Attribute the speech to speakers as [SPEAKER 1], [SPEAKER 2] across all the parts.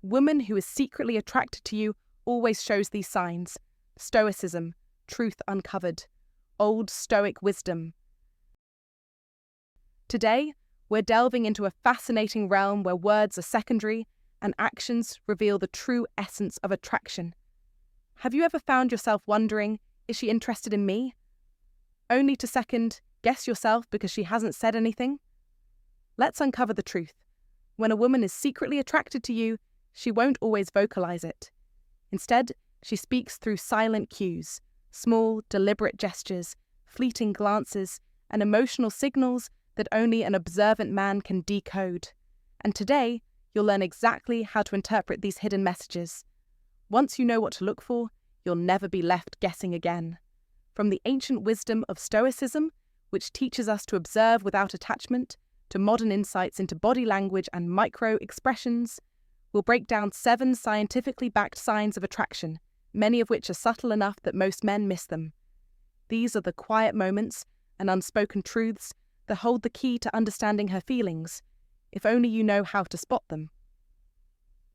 [SPEAKER 1] Woman who is secretly attracted to you always shows these signs. Stoicism, truth uncovered. Old Stoic wisdom. Today, we're delving into a fascinating realm where words are secondary and actions reveal the true essence of attraction. Have you ever found yourself wondering, is she interested in me? Only to second, guess yourself because she hasn't said anything? Let's uncover the truth. When a woman is secretly attracted to you, she won't always vocalize it. Instead, she speaks through silent cues, small, deliberate gestures, fleeting glances, and emotional signals that only an observant man can decode. And today, you'll learn exactly how to interpret these hidden messages. Once you know what to look for, you'll never be left guessing again. From the ancient wisdom of Stoicism, which teaches us to observe without attachment, to modern insights into body language and micro-expressions, we'll break down 7 scientifically backed signs of attraction, many of which are subtle enough that most men miss them. These are the quiet moments and unspoken truths that hold the key to understanding her feelings, if only you know how to spot them.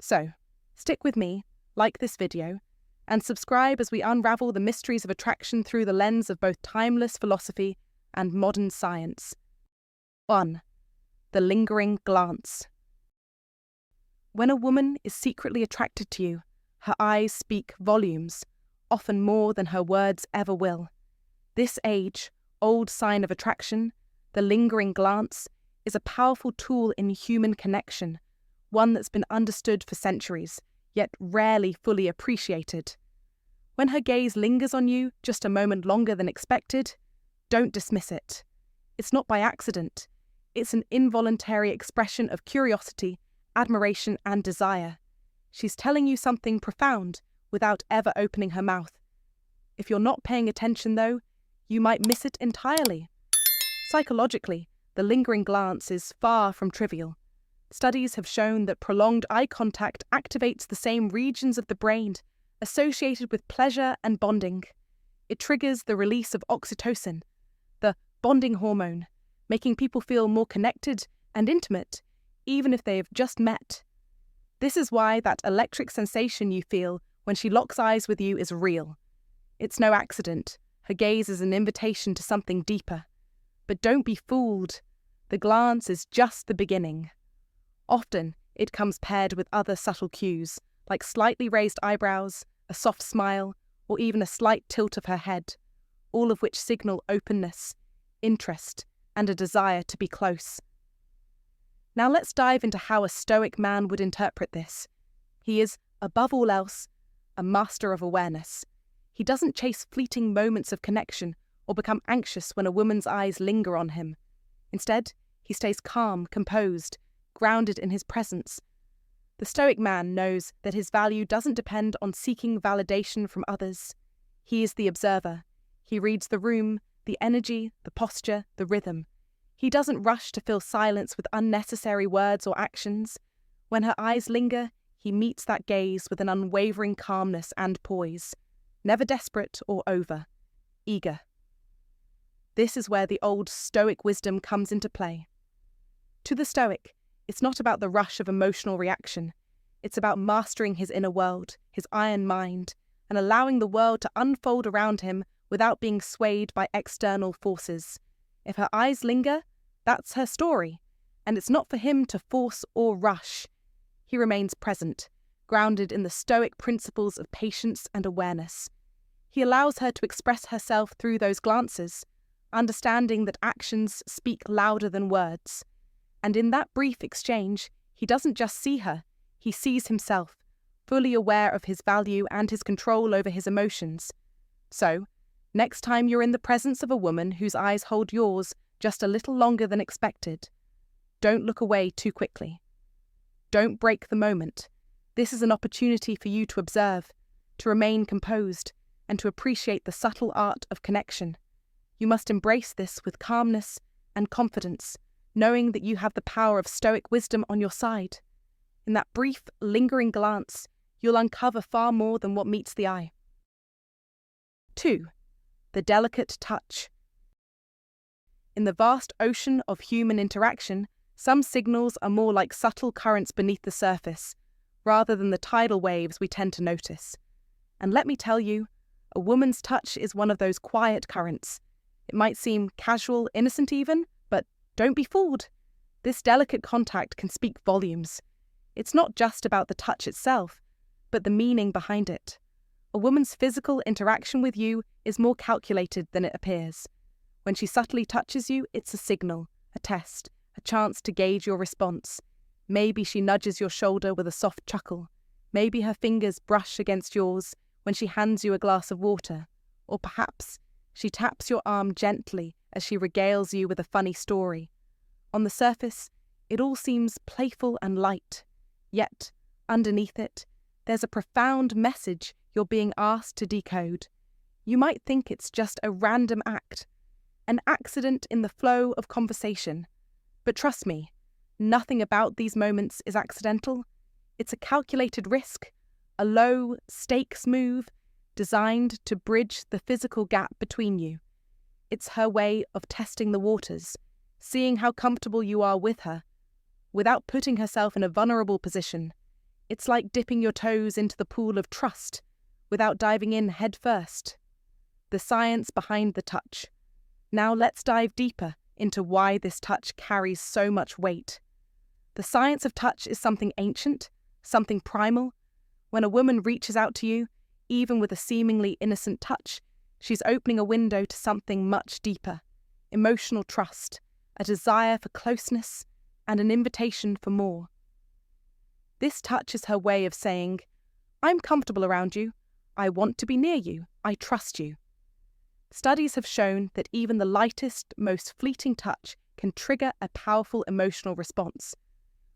[SPEAKER 1] So, stick with me, like this video, and subscribe as we unravel the mysteries of attraction through the lens of both timeless philosophy and modern science. 1. The lingering glance. When a woman is secretly attracted to you, her eyes speak volumes, often more than her words ever will. This age-old sign of attraction, the lingering glance, is a powerful tool in human connection, one that's been understood for centuries, yet rarely fully appreciated. When her gaze lingers on you just a moment longer than expected, don't dismiss it. It's not by accident. It's an involuntary expression of curiosity, admiration, and desire. She's telling you something profound without ever opening her mouth. If you're not paying attention, though, you might miss it entirely. Psychologically, the lingering glance is far from trivial. Studies have shown that prolonged eye contact activates the same regions of the brain associated with pleasure and bonding. It triggers the release of oxytocin, the bonding hormone, making people feel more connected and intimate, even if they have just met. This is why that electric sensation you feel when she locks eyes with you is real. It's no accident. Her gaze is an invitation to something deeper. But don't be fooled. The glance is just the beginning. Often, it comes paired with other subtle cues, like slightly raised eyebrows, a soft smile, or even a slight tilt of her head, all of which signal openness, interest, and a desire to be close. Now let's dive into how a Stoic man would interpret this. He is, above all else, a master of awareness. He doesn't chase fleeting moments of connection or become anxious when a woman's eyes linger on him. Instead, he stays calm, composed, grounded in his presence. The Stoic man knows that his value doesn't depend on seeking validation from others. He is the observer. He reads the room, the energy, the posture, the rhythm. He doesn't rush to fill silence with unnecessary words or actions. When her eyes linger, he meets that gaze with an unwavering calmness and poise, never desperate or over, eager. This is where the old Stoic wisdom comes into play. To the Stoic, it's not about the rush of emotional reaction. It's about mastering his inner world, his iron mind, and allowing the world to unfold around him without being swayed by external forces. If her eyes linger, that's her story, and it's not for him to force or rush. He remains present, grounded in the Stoic principles of patience and awareness. He allows her to express herself through those glances, understanding that actions speak louder than words. And in that brief exchange, he doesn't just see her, he sees himself, fully aware of his value and his control over his emotions. So, next time you're in the presence of a woman whose eyes hold yours just a little longer than expected, don't look away too quickly. Don't break the moment. This is an opportunity for you to observe, to remain composed, and to appreciate the subtle art of connection. You must embrace this with calmness and confidence, knowing that you have the power of Stoic wisdom on your side. In that brief, lingering glance, you'll uncover far more than what meets the eye. 2. The delicate touch. In the vast ocean of human interaction, some signals are more like subtle currents beneath the surface, rather than the tidal waves we tend to notice. And let me tell you, a woman's touch is one of those quiet currents. It might seem casual, innocent even, but don't be fooled. This delicate contact can speak volumes. It's not just about the touch itself, but the meaning behind it. A woman's physical interaction with you is more calculated than it appears. When she subtly touches you, it's a signal, a test, a chance to gauge your response. Maybe she nudges your shoulder with a soft chuckle. Maybe her fingers brush against yours when she hands you a glass of water. Or perhaps she taps your arm gently as she regales you with a funny story. On the surface, it all seems playful and light. Yet, underneath it, there's a profound message you're being asked to decode. You might think it's just a random act, an accident in the flow of conversation. But trust me, nothing about these moments is accidental. It's a calculated risk, a low-stakes move designed to bridge the physical gap between you. It's her way of testing the waters, seeing how comfortable you are with her, without putting herself in a vulnerable position. It's like dipping your toes into the pool of trust, without diving in head first. The science behind the touch. Now let's dive deeper into why this touch carries so much weight. The science of touch is something ancient, something primal. When a woman reaches out to you, even with a seemingly innocent touch, she's opening a window to something much deeper: emotional trust, a desire for closeness, and an invitation for more. This touch is her way of saying, I'm comfortable around you, I want to be near you, I trust you. Studies have shown that even the lightest, most fleeting touch can trigger a powerful emotional response.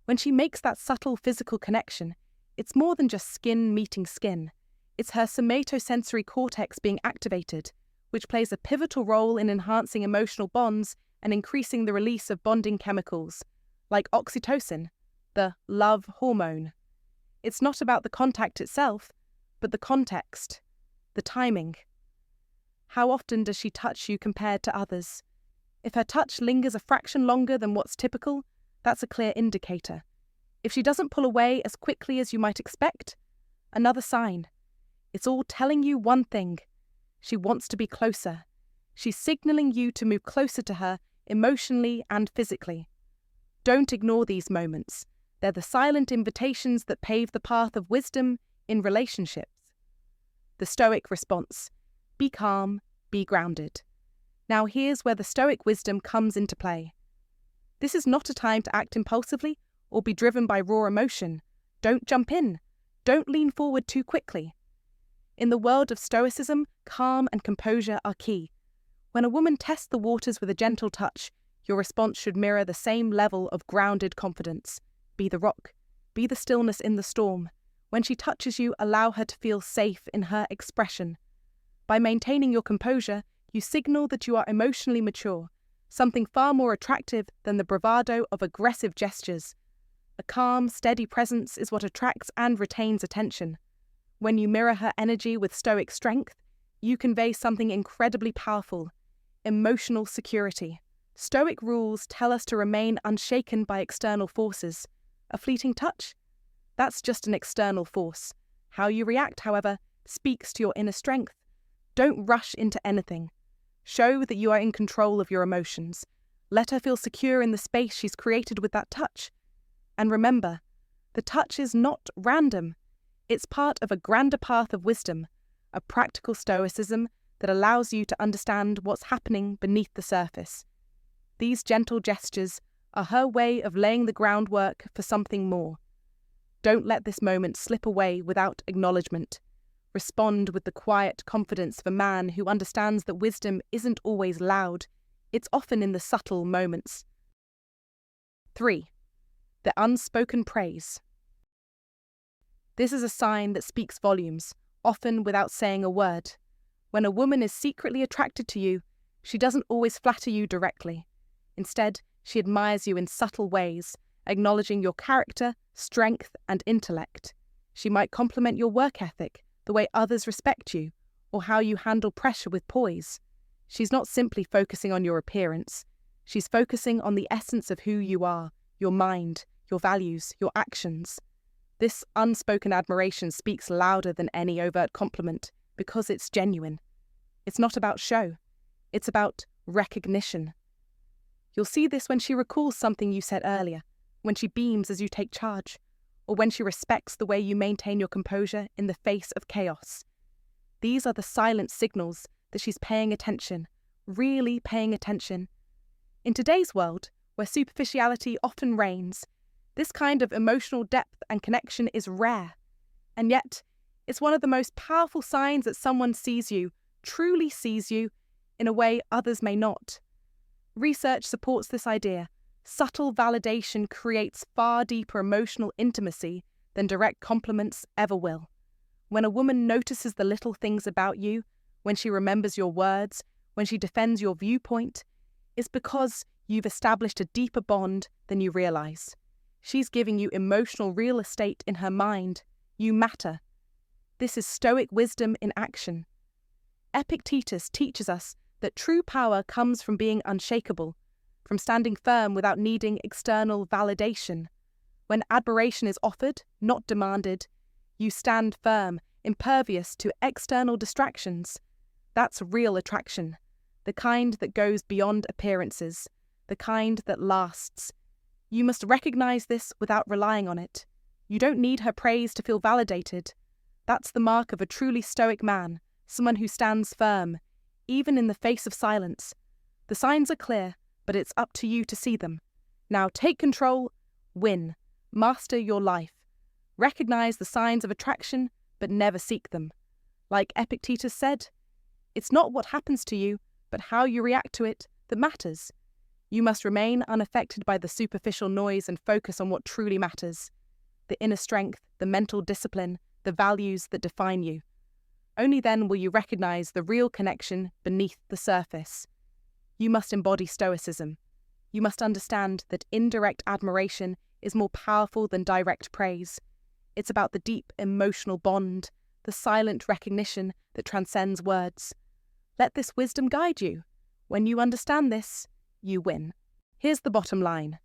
[SPEAKER 1] When she makes that subtle physical connection, it's more than just skin meeting skin. It's her somatosensory cortex being activated, which plays a pivotal role in enhancing emotional bonds and increasing the release of bonding chemicals, like oxytocin, the love hormone. It's not about the contact itself, but the context, the timing. How often does she touch you compared to others? If her touch lingers a fraction longer than what's typical, that's a clear indicator. If she doesn't pull away as quickly as you might expect, another sign. It's all telling you one thing. She wants to be closer. She's signaling you to move closer to her emotionally and physically. Don't ignore these moments. They're the silent invitations that pave the path of wisdom in relationships. The Stoic response: be calm, be grounded. Now here's where the Stoic wisdom comes into play. This is not a time to act impulsively or be driven by raw emotion. Don't jump in. Don't lean forward too quickly. In the world of Stoicism, calm and composure are key. When a woman tests the waters with a gentle touch, your response should mirror the same level of grounded confidence. Be the rock. Be the stillness in the storm. When she touches you, allow her to feel safe in her expression. By maintaining your composure, you signal that you are emotionally mature, something far more attractive than the bravado of aggressive gestures. A calm, steady presence is what attracts and retains attention. When you mirror her energy with Stoic strength, you convey something incredibly powerful: emotional security. Stoic rules tell us to remain unshaken by external forces. A fleeting touch? That's just an external force. How you react, however, speaks to your inner strength. Don't rush into anything. Show that you are in control of your emotions. Let her feel secure in the space she's created with that touch. And remember, the touch is not random. It's part of a grander path of wisdom, a practical stoicism that allows you to understand what's happening beneath the surface. These gentle gestures are her way of laying the groundwork for something more. Don't let this moment slip away without acknowledgement. Respond with the quiet confidence of a man who understands that wisdom isn't always loud. It's often in the subtle moments. 3. The unspoken praise. This is a sign that speaks volumes, often without saying a word. When a woman is secretly attracted to you, she doesn't always flatter you directly. Instead, she admires you in subtle ways, acknowledging your character, strength, and intellect. She might compliment your work ethic, the way others respect you, or how you handle pressure with poise. She's not simply focusing on your appearance. She's focusing on the essence of who you are, your mind, your values, your actions. This unspoken admiration speaks louder than any overt compliment because it's genuine. It's not about show. It's about recognition. You'll see this when she recalls something you said earlier, when she beams as you take charge, or when she respects the way you maintain your composure in the face of chaos. These are the silent signals that she's paying attention, really paying attention. In today's world, where superficiality often reigns, this kind of emotional depth and connection is rare. And yet, it's one of the most powerful signs that someone sees you, truly sees you, in a way others may not. Research supports this idea. Subtle validation creates far deeper emotional intimacy than direct compliments ever will. When a woman notices the little things about you, when she remembers your words, when she defends your viewpoint, it's because you've established a deeper bond than you realize. She's giving you emotional real estate in her mind. You matter. This is Stoic wisdom in action. Epictetus teaches us that true power comes from being unshakable, from standing firm without needing external validation. When admiration is offered, not demanded, you stand firm, impervious to external distractions. That's real attraction, the kind that goes beyond appearances, the kind that lasts. You must recognize this without relying on it. You don't need her praise to feel validated. That's the mark of a truly stoic man, someone who stands firm, even in the face of silence. The signs are clear, but it's up to you to see them. Now take control, win, master your life. Recognize the signs of attraction, but never seek them. Like Epictetus said, it's not what happens to you, but how you react to it that matters. You must remain unaffected by the superficial noise and focus on what truly matters. The inner strength, the mental discipline, the values that define you. Only then will you recognize the real connection beneath the surface. You must embody Stoicism. You must understand that indirect admiration is more powerful than direct praise. It's about the deep emotional bond, the silent recognition that transcends words. Let this wisdom guide you. When you understand this, you win. Here's the bottom line.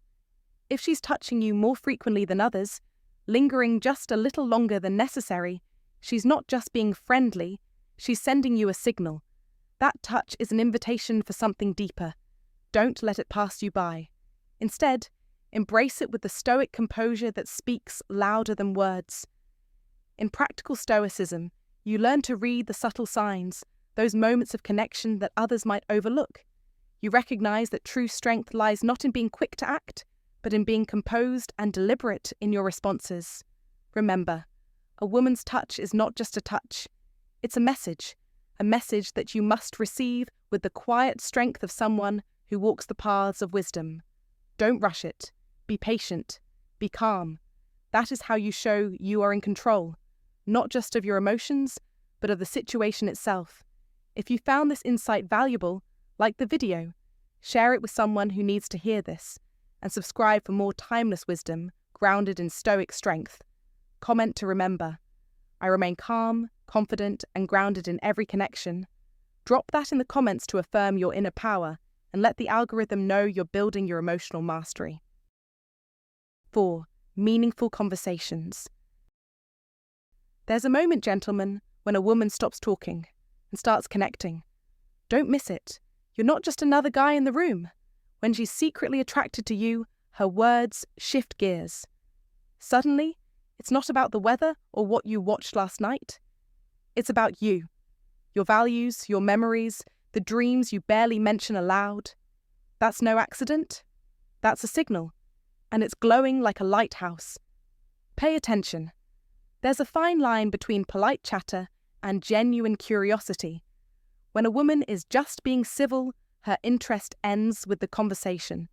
[SPEAKER 1] If she's touching you more frequently than others, lingering just a little longer than necessary, she's not just being friendly, she's sending you a signal. That touch is an invitation for something deeper. Don't let it pass you by. Instead, embrace it with the stoic composure that speaks louder than words. In practical stoicism, you learn to read the subtle signs, those moments of connection that others might overlook. You recognize that true strength lies not in being quick to act, but in being composed and deliberate in your responses. Remember, a woman's touch is not just a touch. It's a message that you must receive with the quiet strength of someone who walks the paths of wisdom. Don't rush it. Be patient. Be calm. That is how you show you are in control, not just of your emotions, but of the situation itself. If you found this insight valuable, like the video, share it with someone who needs to hear this, and subscribe for more timeless wisdom grounded in stoic strength. Comment to remember. I remain calm, confident, and grounded in every connection. Drop that in the comments to affirm your inner power and let the algorithm know you're building your emotional mastery. 4. Meaningful conversations. There's a moment, gentlemen, when a woman stops talking and starts connecting. Don't miss it. You're not just another guy in the room. When she's secretly attracted to you, her words shift gears. Suddenly, it's not about the weather or what you watched last night. It's about you, your values, your memories, the dreams you barely mention aloud. That's no accident. That's a signal, and it's glowing like a lighthouse. Pay attention. There's a fine line between polite chatter and genuine curiosity. When a woman is just being civil, her interest ends with the conversation.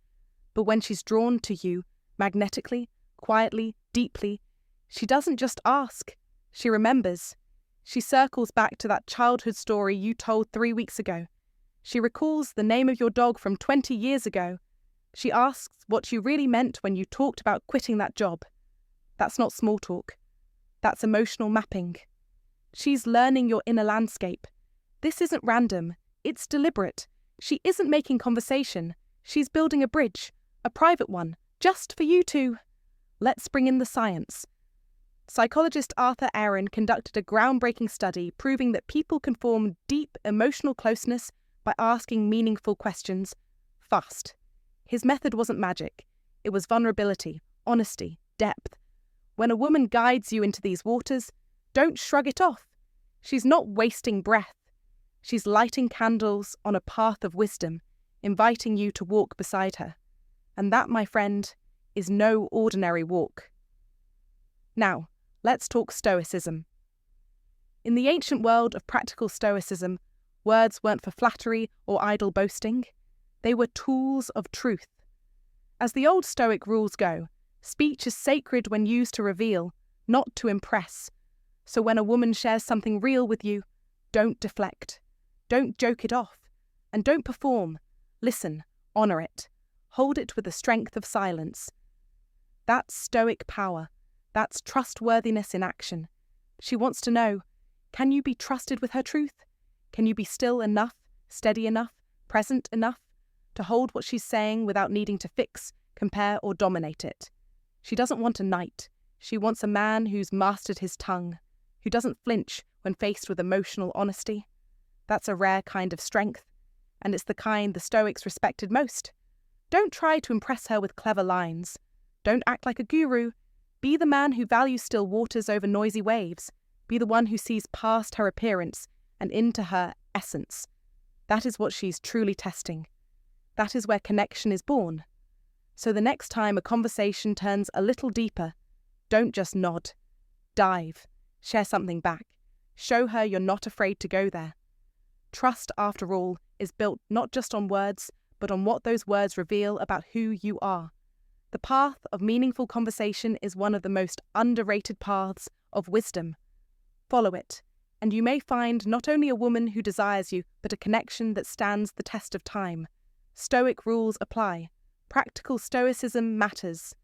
[SPEAKER 1] But when she's drawn to you, magnetically, quietly, deeply, she doesn't just ask, she remembers. She circles back to that childhood story you told 3 weeks ago. She recalls the name of your dog from 20 years ago. She asks what you really meant when you talked about quitting that job. That's not small talk. That's emotional mapping. She's learning your inner landscape. This isn't random, it's deliberate. She isn't making conversation. She's building a bridge, a private one, just for you two. Let's bring in the science. Psychologist Arthur Aaron conducted a groundbreaking study proving that people can form deep emotional closeness by asking meaningful questions fast. His method wasn't magic. It was vulnerability, honesty, depth. When a woman guides you into these waters, don't shrug it off. She's not wasting breath. She's lighting candles on a path of wisdom, inviting you to walk beside her. And that, my friend, is no ordinary walk. Now, let's talk Stoicism. In the ancient world of practical Stoicism, words weren't for flattery or idle boasting. They were tools of truth. As the Old Stoic rules go, speech is sacred when used to reveal, not to impress. So when a woman shares something real with you, don't deflect. Don't joke it off. And don't perform. Listen, honour it. Hold it with the strength of silence. That's Stoic power. That's trustworthiness in action. She wants to know, can you be trusted with her truth? Can you be still enough, steady enough, present enough to hold what she's saying without needing to fix, compare, or dominate it? She doesn't want a knight. She wants a man who's mastered his tongue, who doesn't flinch when faced with emotional honesty. That's a rare kind of strength, and it's the kind the Stoics respected most. Don't try to impress her with clever lines. Don't act like a guru. Be the man who values still waters over noisy waves. Be the one who sees past her appearance and into her essence. That is what she's truly testing. That is where connection is born. So the next time a conversation turns a little deeper, don't just nod. Dive. Share something back. Show her you're not afraid to go there. Trust, after all, is built not just on words, but on what those words reveal about who you are. The path of meaningful conversation is one of the most underrated paths of wisdom. Follow it, and you may find not only a woman who desires you, but a connection that stands the test of time. Stoic rules apply. Practical Stoicism matters.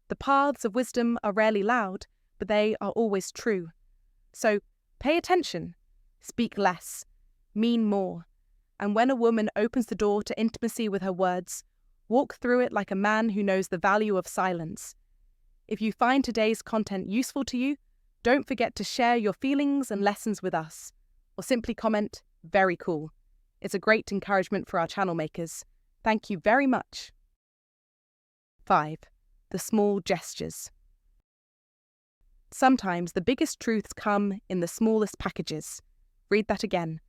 [SPEAKER 1] The paths of wisdom are rarely loud, but they are always true. So, pay attention. Speak less. Mean more. And when a woman opens the door to intimacy with her words, walk through it like a man who knows the value of silence. If you find today's content useful to you, don't forget to share your feelings and lessons with us, or simply comment, "Very cool." It's a great encouragement for our channel makers. Thank you very much. 5. The small gestures. Sometimes the biggest truths come in the smallest packages. Read that again.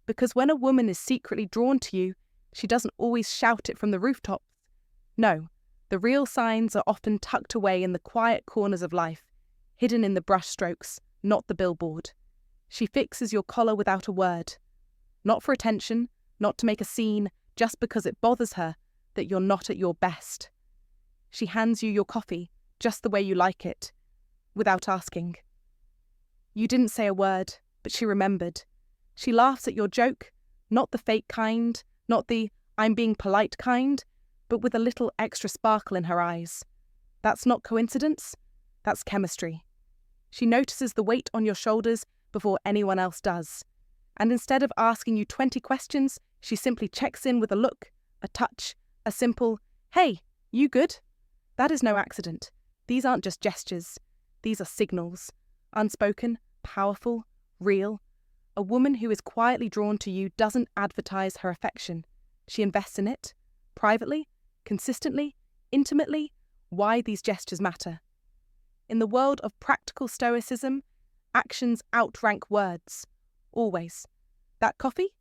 [SPEAKER 1] Because when a woman is secretly drawn to you, she doesn't always shout it from the rooftops. No, the real signs are often tucked away in the quiet corners of life, hidden in the brushstrokes, not the billboard. She fixes your collar without a word. Not for attention, not to make a scene, just because it bothers her that you're not at your best. She hands you your coffee, just the way you like it, without asking. You didn't say a word, but she remembered. She laughs at your joke, not the fake kind, not the "I'm being polite" kind, but with a little extra sparkle in her eyes. That's not coincidence, that's chemistry. She notices the weight on your shoulders before anyone else does. And instead of asking you 20 questions, she simply checks in with a look, a touch, a simple, "Hey, you good?" That is no accident. These aren't just gestures. These are signals. Unspoken, powerful, real. A woman who is quietly drawn to you doesn't advertise her affection. She invests in it, privately, consistently, intimately. Why these gestures matter. In the world of practical Stoicism, actions outrank words. Always. That coffee?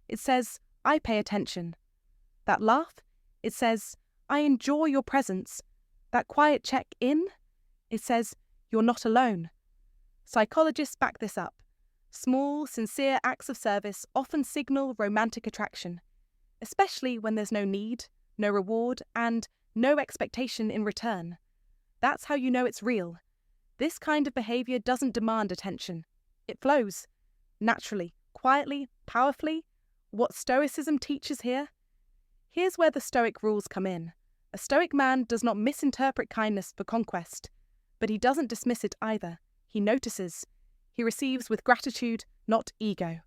[SPEAKER 1] It says, "I pay attention." That laugh? It says, "I enjoy your presence." That quiet check-in? It says, "You're not alone." Psychologists back this up. Small, sincere acts of service often signal romantic attraction, especially when there's no need, no reward, and no expectation in return. That's how you know it's real. This kind of behaviour doesn't demand attention. It flows, naturally, quietly, powerfully. What Stoicism teaches here? Here's where the Stoic rules come in. A Stoic man does not misinterpret kindness for conquest, but he doesn't dismiss it either. He notices. He receives with gratitude, not ego.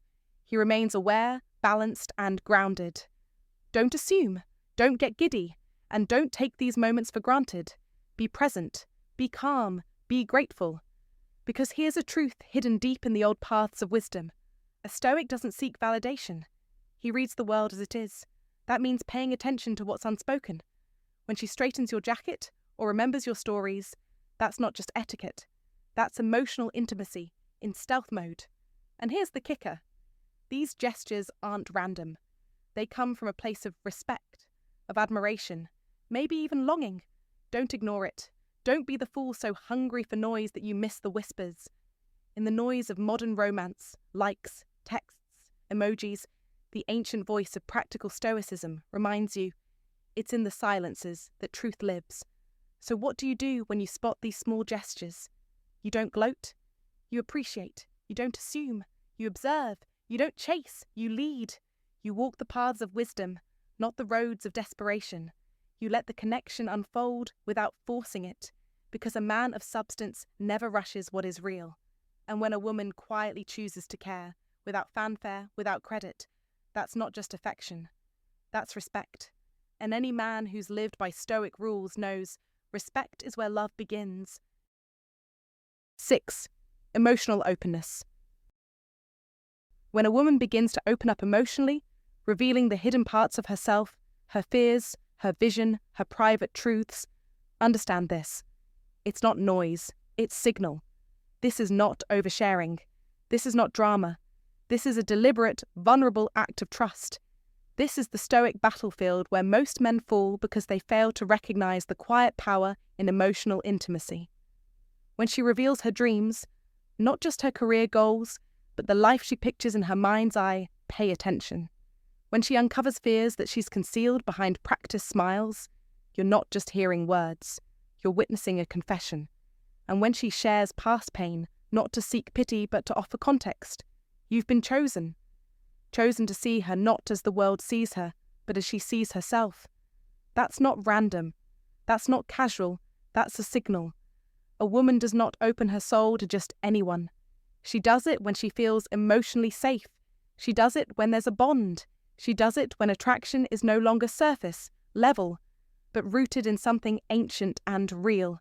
[SPEAKER 1] He remains aware, balanced, and grounded. Don't assume, don't get giddy, and don't take these moments for granted. Be present, be calm, be grateful. Because here's a truth hidden deep in the old paths of wisdom. A Stoic doesn't seek validation. He reads the world as it is. That means paying attention to what's unspoken. When she straightens your jacket or remembers your stories, that's not just etiquette. That's emotional intimacy in stealth mode. And here's the kicker. These gestures aren't random. They come from a place of respect, of admiration, maybe even longing. Don't ignore it. Don't be the fool so hungry for noise that you miss the whispers. In the noise of modern romance, likes, texts, emojis, the ancient voice of practical stoicism reminds you it's in the silences that truth lives. So what do you do when you spot these small gestures? You don't gloat. You appreciate. You don't assume. You observe. You don't chase. You lead. You walk the paths of wisdom, not the roads of desperation. You let the connection unfold without forcing it, because a man of substance never rushes what is real. And when a woman quietly chooses to care, without fanfare, without credit, that's not just affection. That's respect. And any man who's lived by Stoic rules knows respect is where love begins. 6. Emotional openness. When a woman begins to open up emotionally, revealing the hidden parts of herself, her fears, her vision, her private truths, understand this. It's not noise, it's signal. This is not oversharing. This is not drama. This is a deliberate, vulnerable act of trust. This is the Stoic battlefield where most men fall because they fail to recognize the quiet power in emotional intimacy. When she reveals her dreams, not just her career goals, but the life she pictures in her mind's eye, pay attention. When she uncovers fears that she's concealed behind practiced smiles, you're not just hearing words, you're witnessing a confession. And when she shares past pain, not to seek pity but to offer context, you've been chosen. Chosen to see her not as the world sees her, but as she sees herself. That's not random. That's not casual. That's a signal. A woman does not open her soul to just anyone. She does it when she feels emotionally safe. She does it when there's a bond. She does it when attraction is no longer surface, level, but rooted in something ancient and real.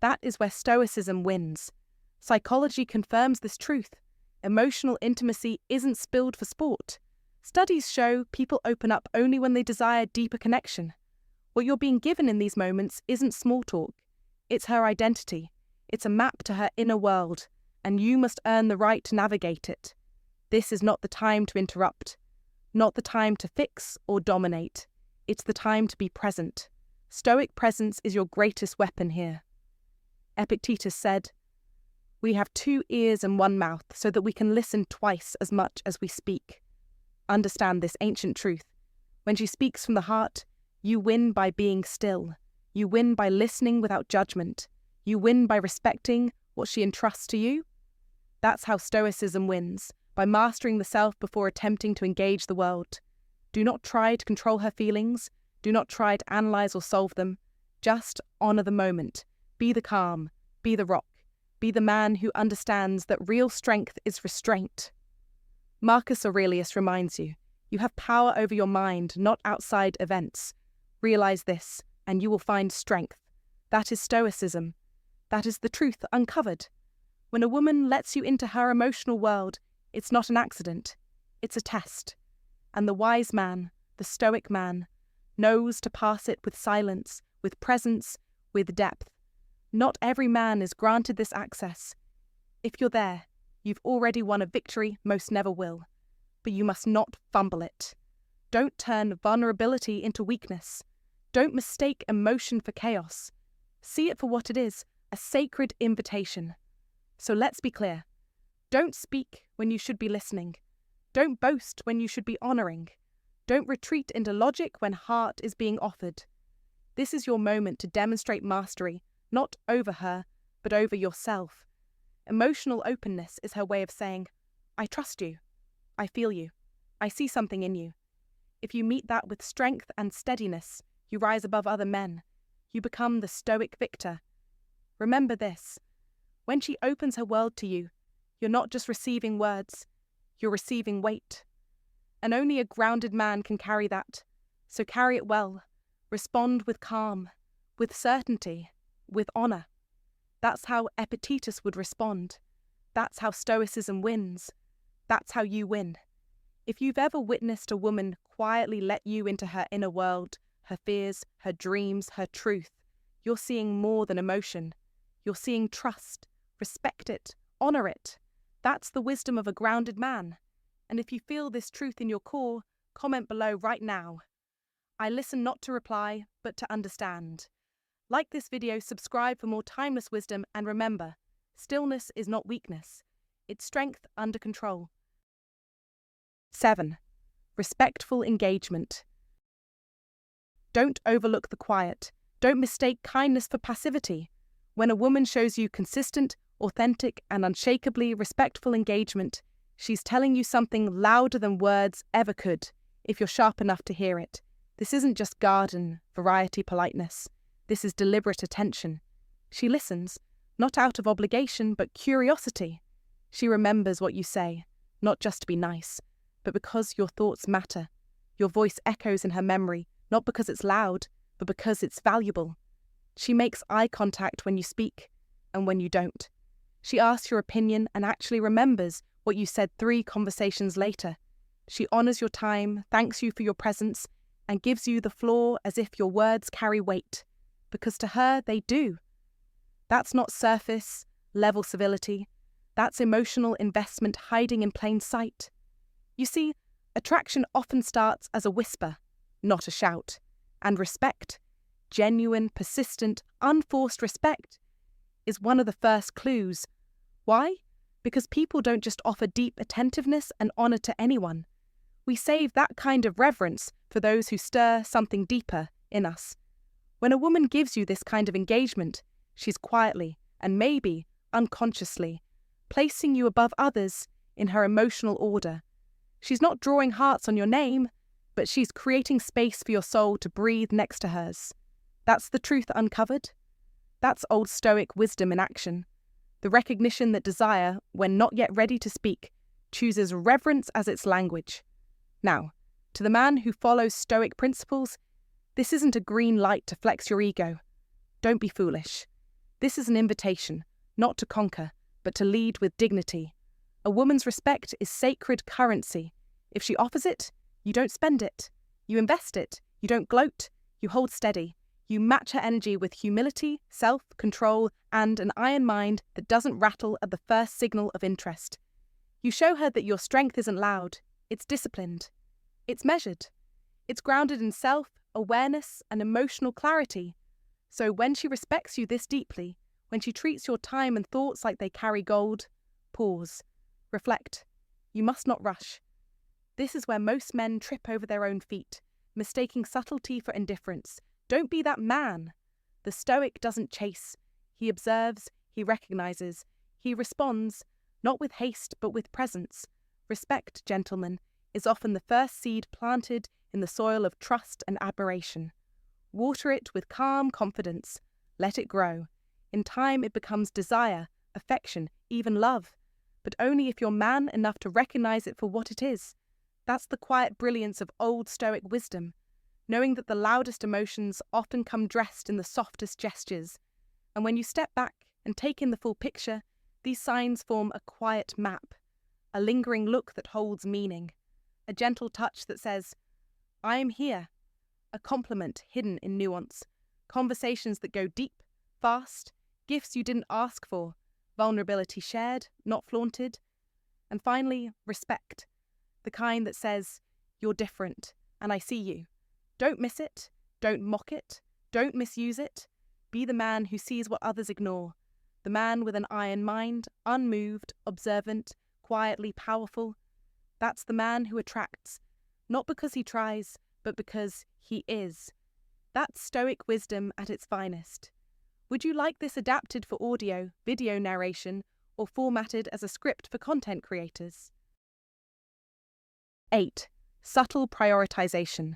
[SPEAKER 1] That is where Stoicism wins. Psychology confirms this truth. Emotional intimacy isn't spilled for sport. Studies show people open up only when they desire deeper connection. What you're being given in these moments isn't small talk. It's her identity. It's a map to her inner world, and you must earn the right to navigate it. This is not the time to interrupt, not the time to fix or dominate. It's the time to be present. Stoic presence is your greatest weapon here. Epictetus said, "We have 2 ears and 1 mouth so that we can listen twice as much as we speak." Understand this ancient truth. When she speaks from the heart, you win by being still. You win by listening without judgment. You win by respecting what she entrusts to you. That's how Stoicism wins, by mastering the self before attempting to engage the world. Do not try to control her feelings. Do not try to analyze or solve them. Just honor the moment. Be the calm. Be the rock. Be the man who understands that real strength is restraint. Marcus Aurelius reminds you, you have power over your mind, not outside events. Realize this, and you will find strength. That is Stoicism. That is the truth uncovered. When a woman lets you into her emotional world, it's not an accident. It's a test. And the wise man, the Stoic man, knows to pass it with silence, with presence, with depth. Not every man is granted this access. If you're there, you've already won a victory most never will. But you must not fumble it. Don't turn vulnerability into weakness. Don't mistake emotion for chaos. See it for what it is, a sacred invitation. So let's be clear. Don't speak when you should be listening. Don't boast when you should be honoring. Don't retreat into logic when heart is being offered. This is your moment to demonstrate mastery, not over her, but over yourself. Emotional openness is her way of saying, I trust you. I feel you. I see something in you. If you meet that with strength and steadiness, you rise above other men. You become the Stoic victor. Remember this. When she opens her world to you, you're not just receiving words, you're receiving weight. And only a grounded man can carry that. So carry it well. Respond with calm, with certainty, with honor. That's how Epictetus would respond. That's how Stoicism wins. That's how you win. If you've ever witnessed a woman quietly let you into her inner world, her fears, her dreams, her truth, you're seeing more than emotion. You're seeing trust. Respect it. Honor it. That's the wisdom of a grounded man. And if you feel this truth in your core, comment below right now. I listen not to reply, but to understand. Like this video, subscribe for more timeless wisdom, and remember, stillness is not weakness. It's strength under control. 7. Respectful engagement. Don't overlook the quiet. Don't mistake kindness for passivity. When a woman shows you consistent, authentic, and unshakably respectful engagement, she's telling you something louder than words ever could, if you're sharp enough to hear it. This isn't just garden variety politeness. This is deliberate attention. She listens, not out of obligation, but curiosity. She remembers what you say, not just to be nice, but because your thoughts matter. Your voice echoes in her memory, not because it's loud, but because it's valuable. She makes eye contact when you speak, and when you don't. She asks your opinion and actually remembers what you said 3 conversations later. She honors your time, thanks you for your presence, and gives you the floor as if your words carry weight, because to her they do. That's not surface level civility. That's emotional investment hiding in plain sight. You see, attraction often starts as a whisper, not a shout. And respect, genuine, persistent, unforced respect, is one of the first clues. Why? Because people don't just offer deep attentiveness and honor to anyone. We save that kind of reverence for those who stir something deeper in us. When a woman gives you this kind of engagement, she's quietly, and maybe unconsciously, placing you above others in her emotional order. She's not drawing hearts on your name, but she's creating space for your soul to breathe next to hers. That's the truth uncovered. That's Old Stoic wisdom in action. The recognition that desire, when not yet ready to speak, chooses reverence as its language. Now, to the man who follows Stoic principles, this isn't a green light to flex your ego. Don't be foolish. This is an invitation, not to conquer, but to lead with dignity. A woman's respect is sacred currency. If she offers it, you don't spend it. You invest it. You don't gloat. You hold steady. You match her energy with humility, self-control, and an iron mind that doesn't rattle at the first signal of interest. You show her that your strength isn't loud. It's disciplined. It's measured. It's grounded in self-awareness and emotional clarity. So when she respects you this deeply, when she treats your time and thoughts like they carry gold, pause. Reflect. You must not rush. This is where most men trip over their own feet, mistaking subtlety for indifference. Don't be that man. The Stoic doesn't chase. He observes, he recognizes, he responds, not with haste but with presence. Respect, gentlemen, is often the first seed planted in the soil of trust and admiration. Water it with calm confidence. Let it grow. In time it becomes desire, affection, even love. But only if you're man enough to recognize it for what it is. That's the quiet brilliance of Old Stoic wisdom, knowing that the loudest emotions often come dressed in the softest gestures. And when you step back and take in the full picture, these signs form a quiet map, a lingering look that holds meaning, a gentle touch that says, I am here, a compliment hidden in nuance, conversations that go deep, fast, gifts you didn't ask for, vulnerability shared, not flaunted, and finally, respect, the kind that says, you're different, and I see you. Don't miss it, don't mock it, don't misuse it. Be the man who sees what others ignore, the man with an iron mind, unmoved, observant, quietly powerful. That's the man who attracts, not because he tries, but because he is. That's Stoic wisdom at its finest. Would you like this adapted for audio, video narration, or formatted as a script for content creators? 8. Subtle prioritization.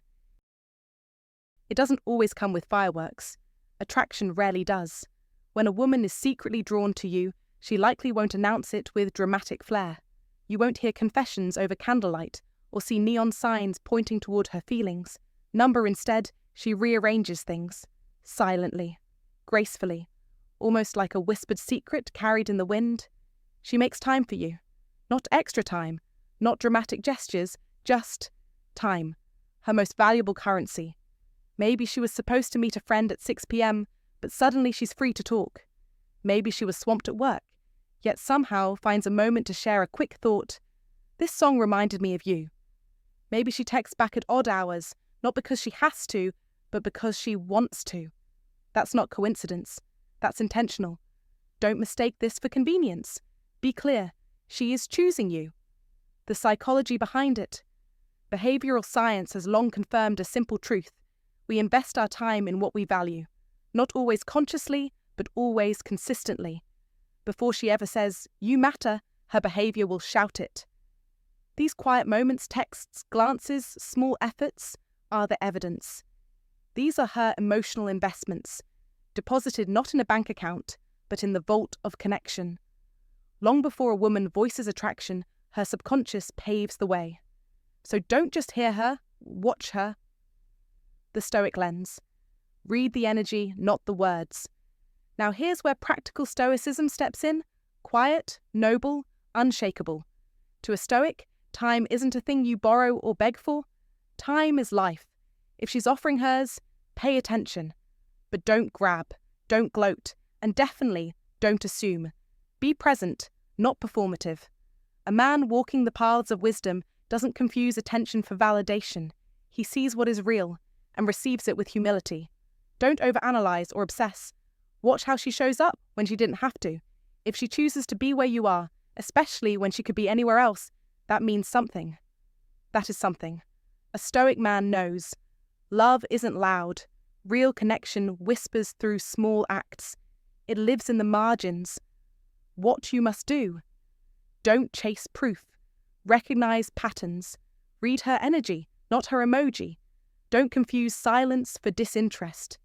[SPEAKER 1] It doesn't always come with fireworks. Attraction rarely does. When a woman is secretly drawn to you, she likely won't announce it with dramatic flair. You won't hear confessions over candlelight or see neon signs pointing toward her feelings. Instead, she rearranges things, silently, gracefully, almost like a whispered secret carried in the wind. She makes time for you. Not extra time, not dramatic gestures, just time, her most valuable currency. Maybe she was supposed to meet a friend at 6 p.m., but suddenly she's free to talk. Maybe she was swamped at work, yet somehow finds a moment to share a quick thought. This song reminded me of you. Maybe she texts back at odd hours, not because she has to, but because she wants to. That's not coincidence. That's intentional. Don't mistake this for convenience. Be clear, she is choosing you. The psychology behind it. Behavioral science has long confirmed a simple truth. We invest our time in what we value, not always consciously, but always consistently. Before she ever says, "You matter," her behavior will shout it. These quiet moments, texts, glances, small efforts, are the evidence. These are her emotional investments, deposited not in a bank account, but in the vault of connection. Long before a woman voices attraction, her subconscious paves the way. So don't just hear her, watch her. The Stoic lens. Read the energy, not the words. Now here's where practical Stoicism steps in. Quiet, noble, unshakable. To a Stoic, time isn't a thing you borrow or beg for. Time is life. If she's offering hers, pay attention. But don't grab, don't gloat, and definitely don't assume. Be present, not performative. A man walking the paths of wisdom doesn't confuse attention for validation. He sees what is real and receives it with humility. Don't overanalyze or obsess. Watch how she shows up when she didn't have to. If she chooses to be where you are, especially when she could be anywhere else, that means something. That is something. A Stoic man knows. Love isn't loud. Real connection whispers through small acts. It lives in the margins. What you must do. Don't chase proof. Recognize patterns. Read her energy, not her emoji. Don't confuse silence for disinterest.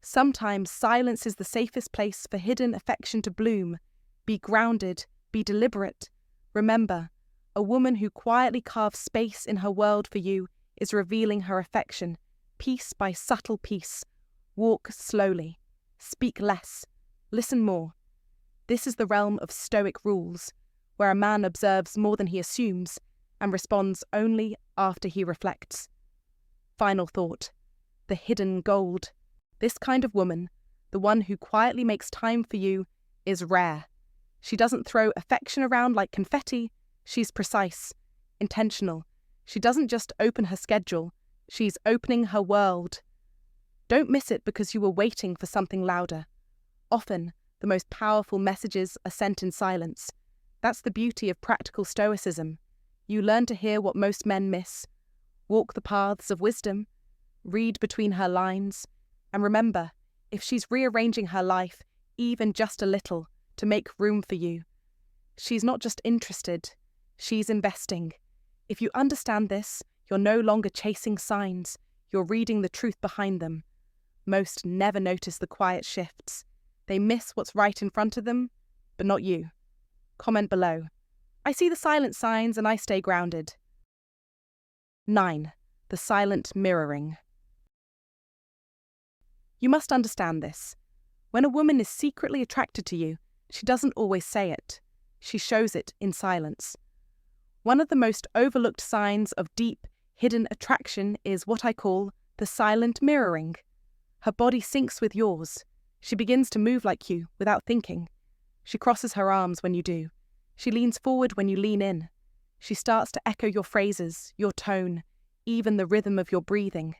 [SPEAKER 1] Sometimes silence is the safest place for hidden affection to bloom. Be grounded, be deliberate. Remember, a woman who quietly carves space in her world for you is revealing her affection, piece by subtle piece. Walk slowly. Speak less. Listen more. This is the realm of Stoic rules, where a man observes more than he assumes and responds only after he reflects. Final thought. The hidden gold. This kind of woman, the one who quietly makes time for you, is rare. She doesn't throw affection around like confetti. She's precise, intentional. She doesn't just open her schedule. She's opening her world. Don't miss it because you were waiting for something louder. Often, the most powerful messages are sent in silence. That's the beauty of practical Stoicism. You learn to hear what most men miss. Walk the paths of wisdom. Read between her lines. And remember, if she's rearranging her life, even just a little, to make room for you, she's not just interested, she's investing. If you understand this, you're no longer chasing signs, you're reading the truth behind them. Most never notice the quiet shifts. They miss what's right in front of them, but not you. Comment below. I see the silent signs and I stay grounded. 9. The silent mirroring. You must understand this. When a woman is secretly attracted to you, she doesn't always say it. She shows it in silence. One of the most overlooked signs of deep, hidden attraction is what I call the silent mirroring. Her body syncs with yours. She begins to move like you without thinking. She crosses her arms when you do. She leans forward when you lean in. She starts to echo your phrases, your tone, even the rhythm of your breathing.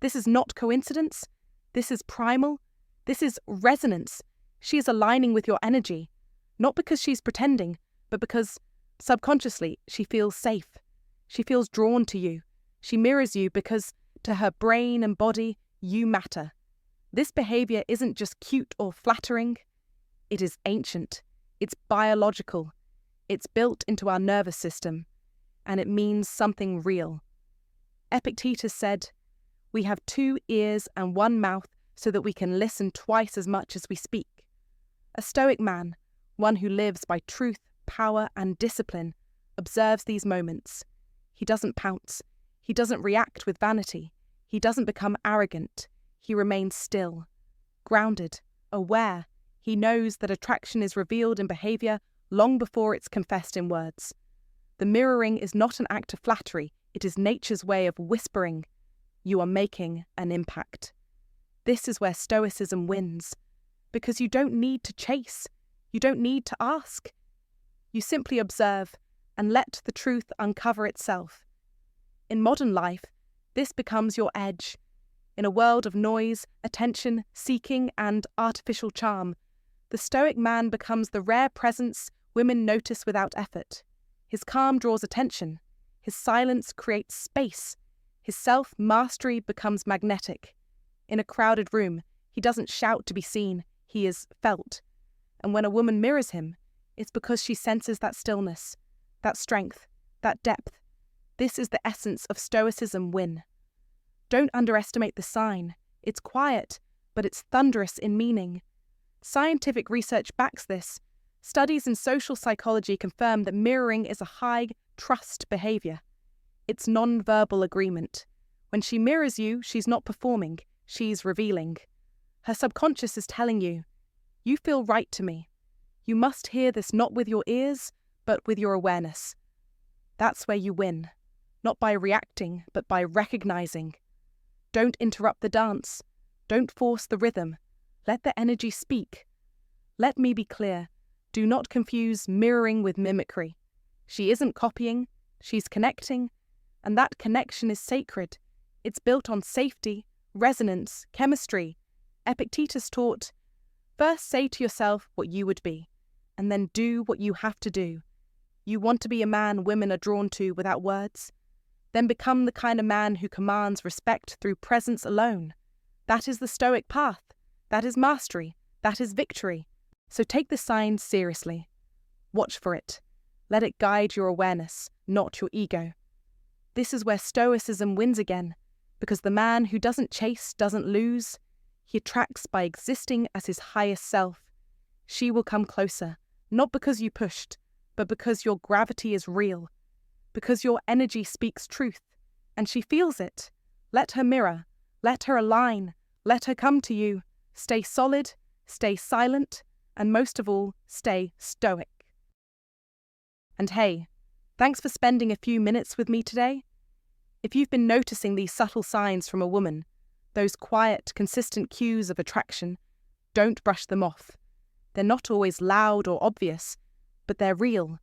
[SPEAKER 1] This is not coincidence. This is primal. This is resonance. She is aligning with your energy, not because she's pretending, but because, subconsciously, she feels safe. She feels drawn to you. She mirrors you because, to her brain and body, you matter. This behavior isn't just cute or flattering. It is ancient. It's biological. It's built into our nervous system, and it means something real. Epictetus said, "We have 2 ears and 1 mouth so that we can listen twice as much as we speak." A Stoic man, one who lives by truth, power, and discipline, observes these moments. He doesn't pounce. He doesn't react with vanity. He doesn't become arrogant. He remains still, grounded, aware. He knows that attraction is revealed in behavior long before it's confessed in words. The mirroring is not an act of flattery, it is nature's way of whispering, "You are making an impact." This is where Stoicism wins, because you don't need to chase, you don't need to ask. You simply observe and let the truth uncover itself. In modern life, this becomes your edge. In a world of noise, attention, seeking, and artificial charm, the Stoic man becomes the rare presence women notice without effort. His calm draws attention. His silence creates space. His self-mastery becomes magnetic. In a crowded room, he doesn't shout to be seen, he is felt. And when a woman mirrors him, it's because she senses that stillness, that strength, that depth. This is the essence of Stoicism win. Don't underestimate the sign. It's quiet, but it's thunderous in meaning. Scientific research backs this. Studies in social psychology confirm that mirroring is a high-trust behavior. It's non-verbal agreement. When she mirrors you, she's not performing, she's revealing. Her subconscious is telling you, "You feel right to me." You must hear this not with your ears, but with your awareness. That's where you win, not by reacting, but by recognizing. Don't interrupt the dance. Don't force the rhythm. Let the energy speak. Let me be clear. Do not confuse mirroring with mimicry. She isn't copying, she's connecting, and that connection is sacred. It's built on safety, resonance, chemistry. Epictetus taught, first say to yourself what you would be, and then do what you have to do. You want to be a man women are drawn to without words? Then become the kind of man who commands respect through presence alone. That is the Stoic path. That is mastery. That is victory. So take the sign seriously. Watch for it. Let it guide your awareness, not your ego. This is where Stoicism wins again, because the man who doesn't chase doesn't lose. He attracts by existing as his highest self. She will come closer, not because you pushed, but because your gravity is real, because your energy speaks truth, and she feels it. Let her mirror, let her align, let her come to you. Stay solid, stay silent, and most of all, stay stoic. And hey, thanks for spending a few minutes with me today. If you've been noticing these subtle signs from a woman, those quiet, consistent cues of attraction, don't brush them off. They're not always loud or obvious, but they're real.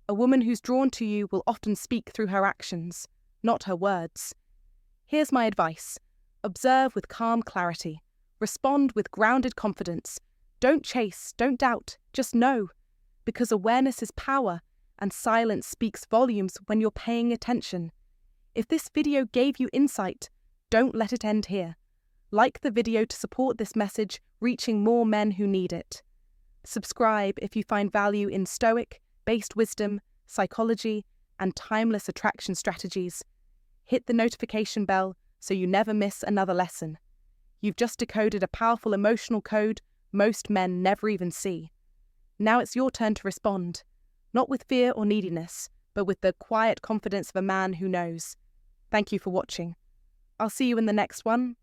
[SPEAKER 1] A woman who's drawn to you will often speak through her actions, not her words. Here's my advice. Observe with calm clarity. Respond with grounded confidence. Don't chase, don't doubt, just know. Because awareness is power, and silence speaks volumes when you're paying attention. If this video gave you insight, don't let it end here. Like the video to support this message reaching more men who need it. Subscribe if you find value in Stoic-based wisdom, psychology, and timeless attraction strategies. Hit the notification bell so you never miss another lesson. You've just decoded a powerful emotional code most men never even see. Now it's your turn to respond, not with fear or neediness, but with the quiet confidence of a man who knows. Thank you for watching. I'll see you in the next one.